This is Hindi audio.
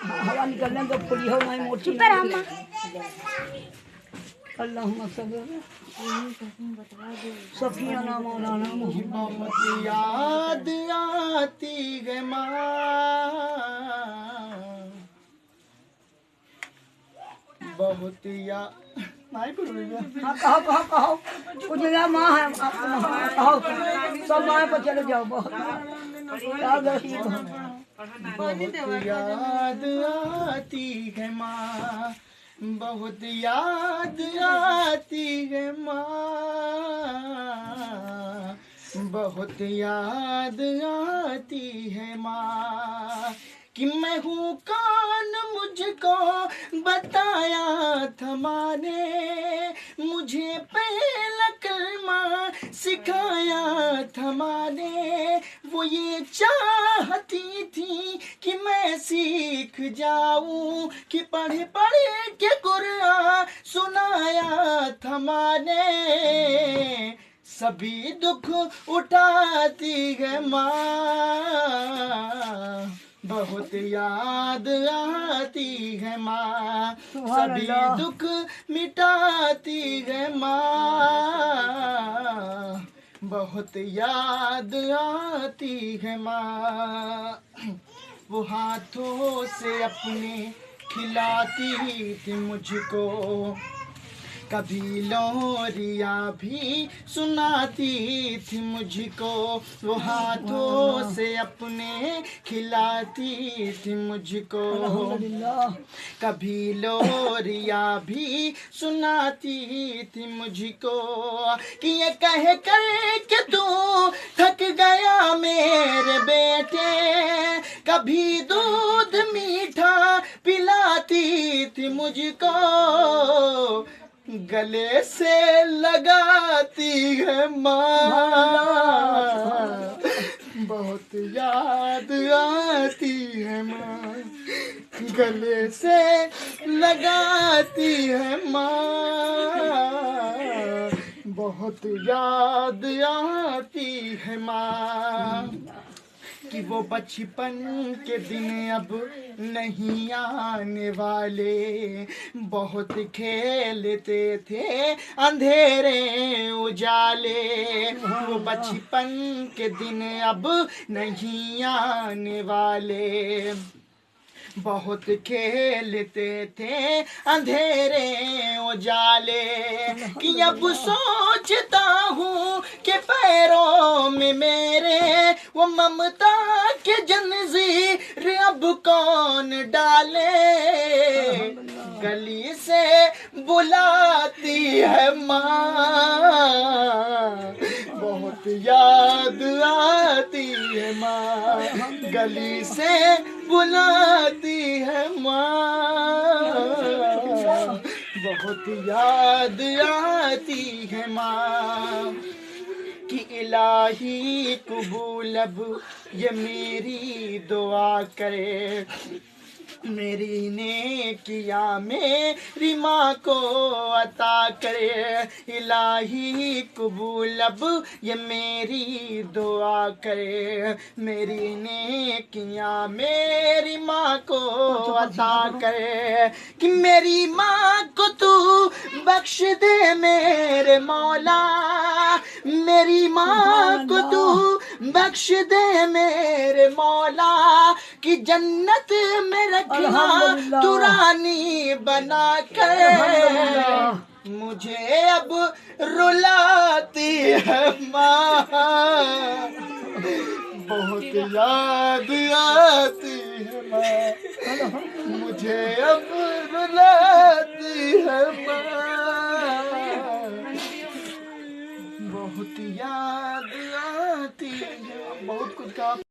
हवा निकलने तो फुली हो नहीं मोटी चुप रह अम्मा। अल्लाहुम्मा सफिया ना मौलाना बहुत याद आती है माँ, बहुत याद नहीं करूँगा। हाँ कहो कहो कहो कुछ जगह माँ है कहो सब माँ पर चले जाओ बहुत याद रखिए बहुत याद आती है माँ, बहुत याद आती है माँ, बहुत याद आती है माँ, कि मैं हूँ कौन मुझको बताया था माँ ने, मुझे पहला कलमा सिखाया था माँ ने, वो ये चाहती थी कि मैं सीख जाऊं, कि पढ़े पढ़े के कुरान सुनाया था माँ ने, सभी दुख उठाती है माँ, बहुत याद आती है माँ, सभी दुख मिटाती है माँ, बहुत याद आती है माँ, वो हाथों से अपने खिलाती थी मुझको, कभी लोरिया भी सुनाती थी मुझको, वो हाथों से अपने खिलाती थी मुझको, कभी लोरिया भी सुनाती थी मुझको, कि ये कह कर के तू थक गया मेरे बेटे, कभी दूध मीठा पिलाती थी मुझको, गले से लगाती है माँ, बहुत याद आती है माँ, गले से लगाती है माँ, बहुत याद आती है माँ, कि वो बचपन के दिन अब नहीं आने वाले, बहुत खेलते थे अंधेरे उजाले, वो बचपन के दिन अब नहीं आने वाले, बहुत खेलते थे अंधेरे उजाले, कि अब सोचता हूँ कि पैरों में मेरे वो ममता के जंजीर अब कौन डाले, गली से बुलाती है माँ, बहुत याद आती है माँ, गली से बुलाती है माँ, बहुत याद आती है माँ, कि इलाही कबूल अब ये मेरी दुआ करे, मेरी नेकिया मेरी माँ को अता करे, इलाही कबूल अब ये मेरी दुआ करे, मेरी नेकिया मेरी माँ को अता करे, कि मेरी माँ को तू बख्श दे मेरे मौला, मेरी माँ को तू बख्श दे मेरे मौला, कि जन्नत में रखना तू रानी बना कर, मुझे अब रुलाती है माँ, बहुत याद आती है माँ, मुझे अब रुलाती है माँ, बहुत याद आती है, बहुत कुछ कहा।